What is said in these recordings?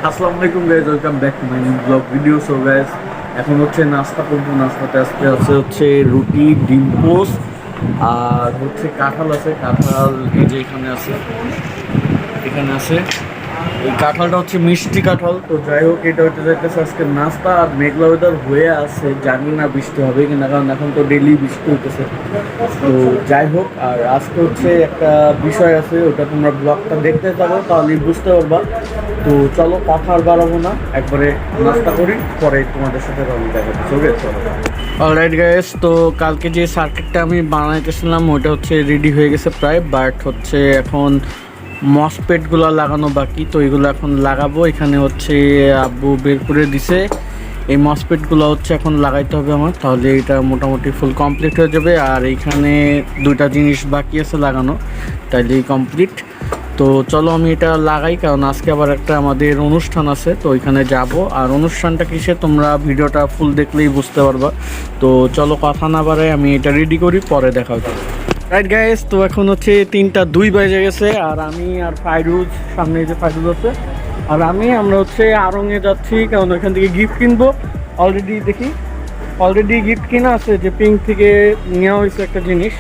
আসসালামু আলাইকুম guys, welcome back to my new blog video. So guys, এখন হচ্ছে নাস্তা করবো। নাস্তাতে আজকে আছে হচ্ছে রুটি, ডিম পোস্ট, আর হচ্ছে কাঁঠাল আছে। কাঁঠাল এই যে এখানে আছে, এখানে আছে। এই কাঁঠালটা হচ্ছে মিষ্টি কাঁঠাল। তো যাই হোক, এটা হচ্ছে যাইতেছে আজকে নাস্তা। আর মেঘলা ওয়েদার হয়ে আছে, জানি না বৃষ্টি হবে কিনা, কারণ এখন তো ডেলি বৃষ্টি হইতেছে। তো যাই হোক, আর আজকে হচ্ছে একটা বিষয় আছে, ওটা তোমরা ব্লগটা দেখতে থাকো, তাহলেই বুঝতে পারবা। তো চলো, কথা আর বাড়াবো না, একবারে নাস্তা করি, পরে তোমাদের সাথে তাহলে দেখা চলে। চলো অলরাইট গাইস, তো কালকে যে সার্কিটটা আমি বানাইতেছিলাম ওইটা হচ্ছে রেডি হয়ে গেছে প্রায়, বাট হচ্ছে এখন মসপেটগুলো লাগানো বাকি। তো এগুলো এখন লাগাবো। এখানে হচ্ছে আব্বু বের করে দিছে, এই মসপেটগুলো হচ্ছে এখন লাগাইতে হবে আমার, তাহলে এটা মোটামুটি ফুল কমপ্লিট হয়ে যাবে। আর এইখানে দুইটা জিনিস বাকি আছে লাগানো, তাইলেই কমপ্লিট। তো চলো আমি এটা লাগাই, কারণ আজকে আবার একটা আমাদের অনুষ্ঠান আছে, তো ওইখানে যাব। আর অনুষ্ঠানটা কিসে তোমরা ভিডিওটা ফুল দেখলেই বুঝতে পারবা। তো চলো কথা না বাড়াই, আমি এটা রেডি করি, পরে দেখা হচ্ছে। রাইট গাইস, তো এখন হচ্ছে 3:02 বেজে গেছে, আর আমি আর ফাইরুজ, সামনে যে ফাইরুজ আছে আর আমরা হচ্ছে আড়ংয়ে যাচ্ছি, কারণ ওইখান থেকে গিফট কিনবো। অলরেডি গিফট কিনা আছে, যে পিঙ্ক থেকে নেওয়া হয়েছে একটা জিনিস,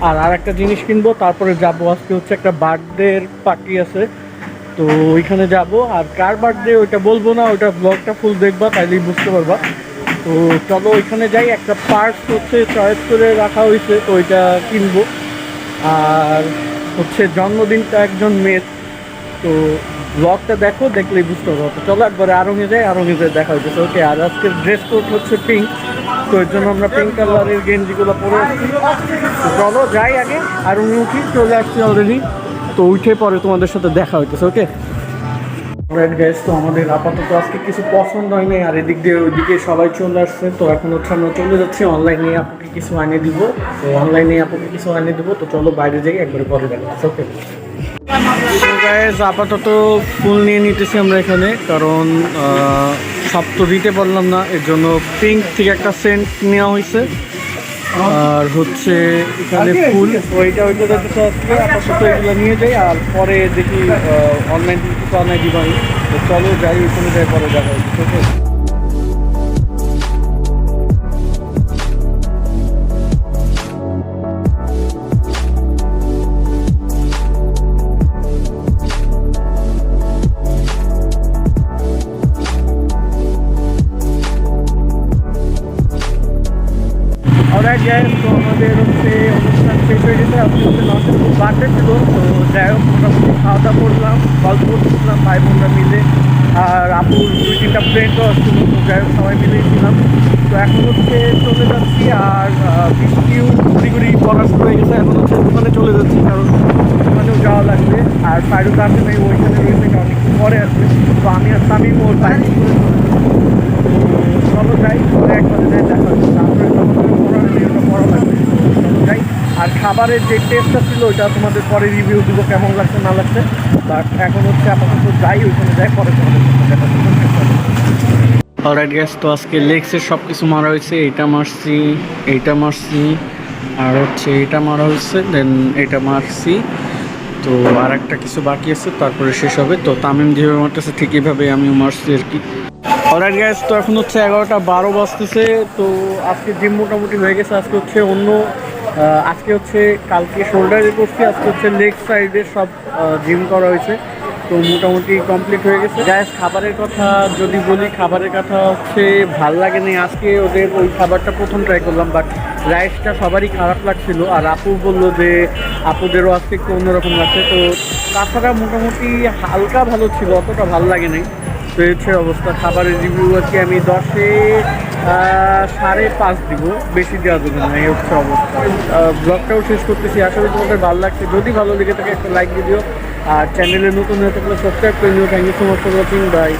আর একটা জিনিস কিনবো, তারপরে যাবো। আজকে হচ্ছে একটা বার্থডের পার্টি আছে, তো ওইখানে যাব। আর কার বার্থডে ওইটা বলবো না, ওইটা ব্লগটা ফুল দেখবা, তাইলেই বুঝতে পারবা। তো চলো ওইখানে যাই। একটা পার্স হচ্ছে চয়েস করে রাখা হয়েছে, তো ওইটা কিনবো। আর হচ্ছে জন্মদিনটা একজন মেয়ের, তো ব্লগটা দেখো, দেখলেই বুঝতে পারবো। তো চলো একবারে আড়ংয়ে যাই, দেখা হইতেছে। ওকে, আর আজকের ড্রেস কোড হচ্ছে পিঙ্ক, তো এর জন্য আমরা পিঙ্ক কালারের গেঞ্জিগুলো পরে আসছি। তো চলো যাই, আগে আড়ংয়ে উঠি, চলে আসছি অলরেডি। তো উঠে পরে তোমাদের সাথে দেখা হইতেছে। ওকে রাইট গাইস, তো আমাদের আপাতত আজকে কিছু পছন্দ হয় নাই, আর এদিক দিয়ে ওইদিকে সবাই চলে আসছে। তো এখন হচ্ছে আমরা চলে যাচ্ছি অনলাইনে আপুকে কিছু আনিয়ে দিব। তো চলো বাইরে যাই, একবারে পরে দেখা হচ্ছে। ওকে গাইস, আপাতত ফুল নিয়ে নিতেছি আমরা এখানে, কারণ সব তো দিতে পারলাম না, এর জন্য পিঙ্ক থেকে একটা সেন্ট নেওয়া হয়েছে। আর হচ্ছে এখানে ফুল, ওইটা যাচ্ছে আজকে। আপাতত এগুলো নিয়ে যাই, আর পরে দেখি অনলাইন থেকে কিছু আনাই দিব আমি। তো চলো যাই, ওখানে যাই, পরে দেখা হচ্ছে। ওকে অলরাইট গাইস, তো আমাদের হচ্ছে অনুষ্ঠান শেষ হয়ে গেছে। আজকে হচ্ছে নর্থের খুব বার্থডে ছিল, তো যাই হোক মোটামুটি খাওয়া দাওয়া করলাম, গল্প করতেছিলাম ভাই বোনরা মিলে। আর আপুর 2-3টা ফ্রেন্ডও আসছিল, তো যাই হোক সবাই মিলেই ছিলাম। তো এখন হচ্ছে চলে যাচ্ছি, আর বৃষ্টিও ঘুরি পড়া শুরু হয়ে গেছে। এখন হচ্ছে দোকানে চলে যাচ্ছি, কারণ দোকানেও যাওয়া লাগবে। আর ফাইরুজ আসে নাই, ওইখানে রয়েছে, অনেকক্ষণ পরে আসবে। তো আমি আর তামিম ওর বাইক করে চলো যাই, পরে একবারে যাই, দেখা হচ্ছে। তারপরে পড়া লাগবে, চলো যাই। আর খাবারের যে টেস্টটা ছিল ওইটা তোমাদের পরে রিভিউ দিব, কেমন লাগছে না লাগছে। বাট এখন হচ্ছে আপাতত যাই, ওইখানে যাই, পরে তোমাদের দেখা হচ্ছে। অলরাইট গ্যাস, তো আজকে লেগসের সব কিছু মারা হয়েছে। এইটা মারছি, আর হচ্ছে এটা মারা হয়েছে, দেন এটা মারছি। তো আর একটা কিছু বাকি আছে, তারপরে শেষ হবে। তো তামিম যেভাবে মারতেছে ঠিক এইভাবে আমিও মারছি আর কি। অলরাইট গাইস, তো এখন হচ্ছে 11:12 বাজতেছে। তো আজকে জিম মোটামুটি হয়ে গেছে। আজকে হচ্ছে কালকে শোল্ডারে করছি, আজকে হচ্ছে লেগ সাইডে সব জিম করা হয়েছে। তো মোটামুটি কমপ্লিট হয়ে গেছে। গাইস, খাবারের কথা যদি বলি, খাবারের কথা হচ্ছে ভাল লাগে না। আজকে ওদের ওই খাবারটা প্রথম ট্রাই করলাম, বাট রাইসটা সবারই খারাপ লাগছিল। আর আপু বললো যে আপুদেরও আজকে একটু অন্যরকম লাগছে। তো তাছাড়া মোটামুটি হালকা ভালো ছিল, অতটা ভালো লাগে নাই। তো হচ্ছে অবস্থা। খাবারের রিভিউ আছে, আমি 10-এ 5.5 দিব, বেশি দেওয়া দেবে না, এই হচ্ছে অবস্থা। ব্লগটাও শেষ করতেছি, আসলে তোমাদের ভালো লাগছে। যদি ভালো লেগে থাকে একটা লাইক দিয়ে দিও, আর চ্যানেলে নতুন হয়ে থাকলে সাবস্ক্রাইব করে নিও। Thank you so much for watching, by.